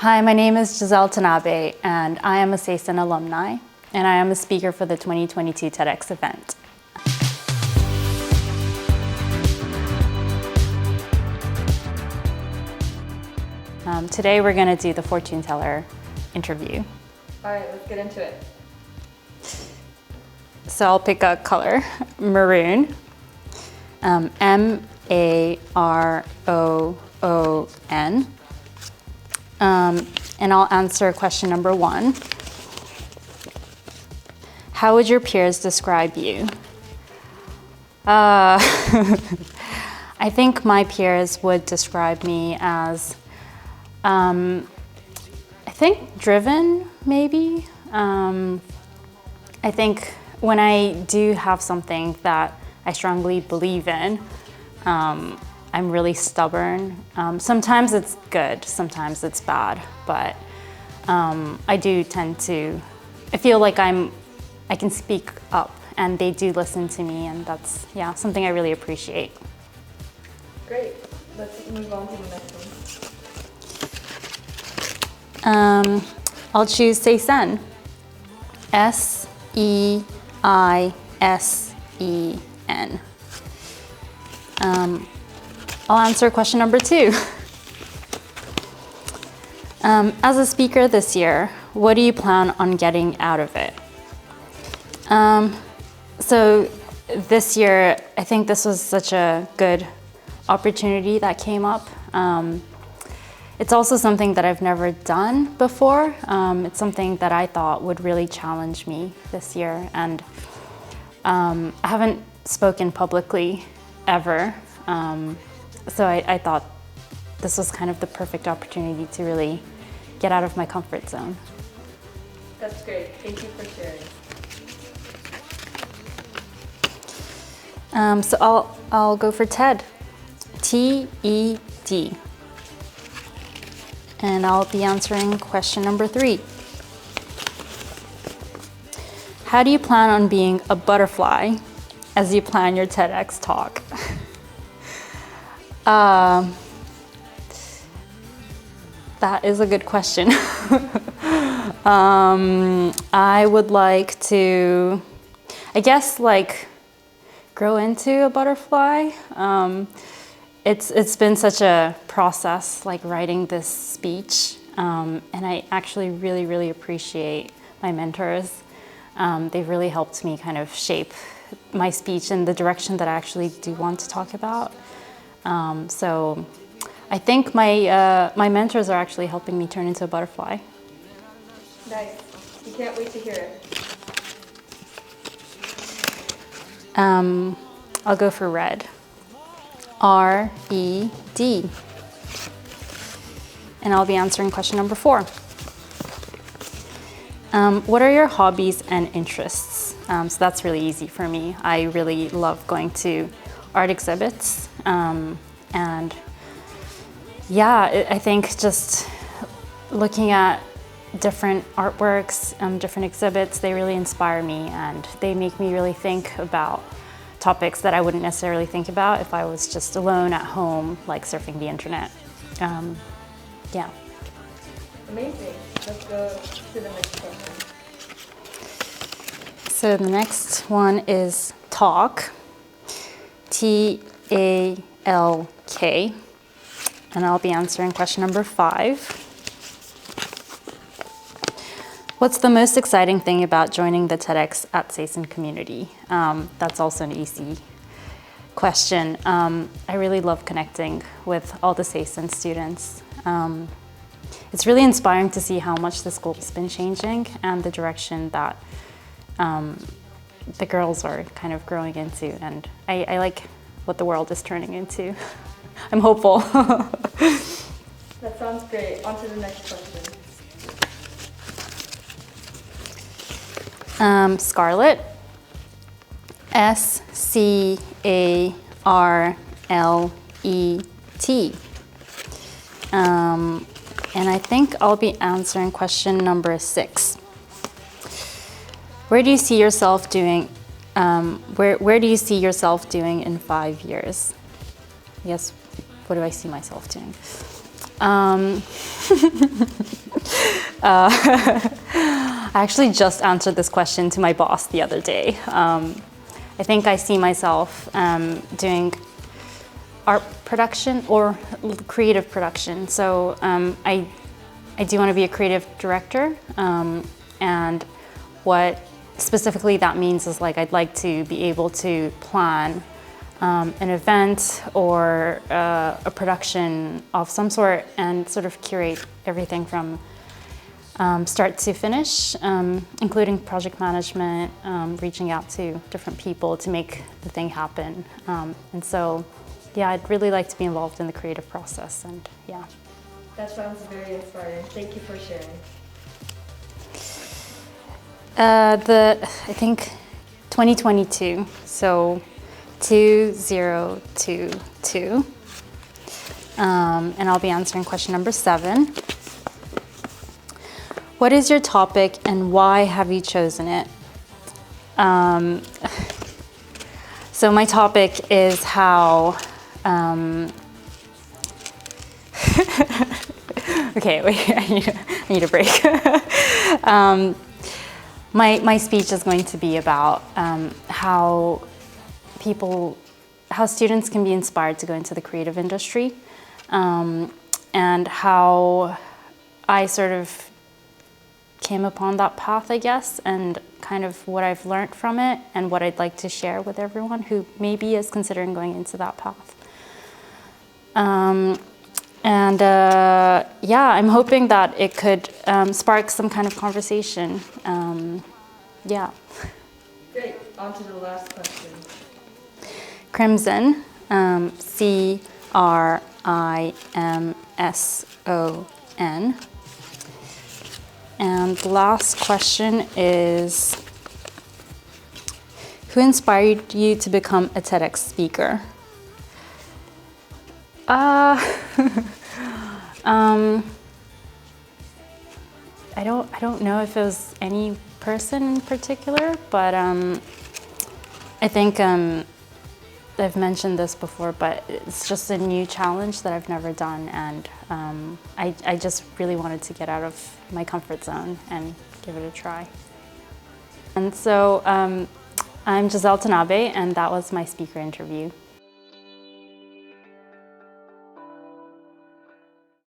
Hi, my name is Giselle Tanabe, and I am a Seisen alumni, and I am a speaker for the 2022 TEDx event. Today we're going to do the fortune teller interview. All right, let's get into it. So I'll pick a color, maroon, M-A-R-O-O-N. And I'll answer question number 1. How would your peers describe you? I think my peers would describe me as, I think driven, maybe. I think when I do have something that I strongly believe in, I'm really stubborn. Sometimes it's good, sometimes it's bad, but I do tend to, I feel like I can speak up and they do listen to me, and that's, yeah, something I really appreciate. Great, let's move on to the next one. I'll choose Seisen, S-E-I-S-E-N. I'll answer question number 2. As a speaker this year, what do you plan on getting out of it? So this year, I think this was such a good opportunity that came up. It's also something that I've never done before. It's something that I thought would really challenge me this year, and I haven't spoken publicly ever. So I thought this was kind of the perfect opportunity to really get out of my comfort zone. That's great. Thank you for sharing. So I'll go for TED, T-E-D. And I'll be answering question number 3. How do you plan on being a butterfly as you plan your TEDx talk? That is a good question. I would like to, I guess, like, grow into a butterfly. It's been such a process, like writing this speech, and I actually really appreciate my mentors. They've really helped me kind of shape my speech in the direction that I actually do want to talk about. So I think my mentors are actually helping me turn into a butterfly. Nice. We can't wait to hear it. I'll go for red. R-E-D. And I'll be answering question number 4. What are your hobbies and interests? So that's really easy for me. I really love going to art exhibits. And yeah, I think just looking at different artworks, different exhibits, they really inspire me, and they make me really think about topics that I wouldn't necessarily think about if I was just alone at home, like surfing the internet. Yeah. Amazing. Let's go to the next question. So the next one is talk, T-A-L-K, and I'll be answering question number 5. What's the most exciting thing about joining the TEDx at Seisen community? That's also an easy question. I really love connecting with all the Seisen students. It's really inspiring to see how much the school's been changing and the direction that the girls are kind of growing into, and I like what the world is turning into. I'm hopeful. That sounds great. On to the next question. Scarlett, S-C-A-R-L-E-T. And I think I'll be answering question number 6. Where do you see yourself doing? Where do you see yourself doing in 5 years? Yes. What do I see myself doing? Um, I actually just answered this question to my boss the other day. I think I see myself doing art production or creative production. So I do want to be a creative director, and what specifically that means is like I'd like to be able to plan an event or a production of some sort and sort of curate everything from start to finish, including project management, reaching out to different people to make the thing happen. And so, yeah, I'd really like to be involved in the creative process, and yeah. That sounds very inspiring. Thank you for sharing. I think 2022, so 2022. And I'll be answering question number 7. What is your topic and why have you chosen it? So my topic is how, okay, wait, I need a break. My speech is going to be about how students can be inspired to go into the creative industry, and how I sort of came upon that path, I guess, and kind of what I've learned from it and what I'd like to share with everyone who maybe is considering going into that path. Yeah, I'm hoping that it could spark some kind of conversation. Yeah. Great. On to the last question. Crimson, C-R-I-M-S-O-N. And the last question is, who inspired you to become a TEDx speaker? I don't know if it was any person in particular, but I think I've mentioned this before, but it's just a new challenge that I've never done, and I just really wanted to get out of my comfort zone and give it a try. And so I'm Giselle Tanabe, and that was my speaker interview.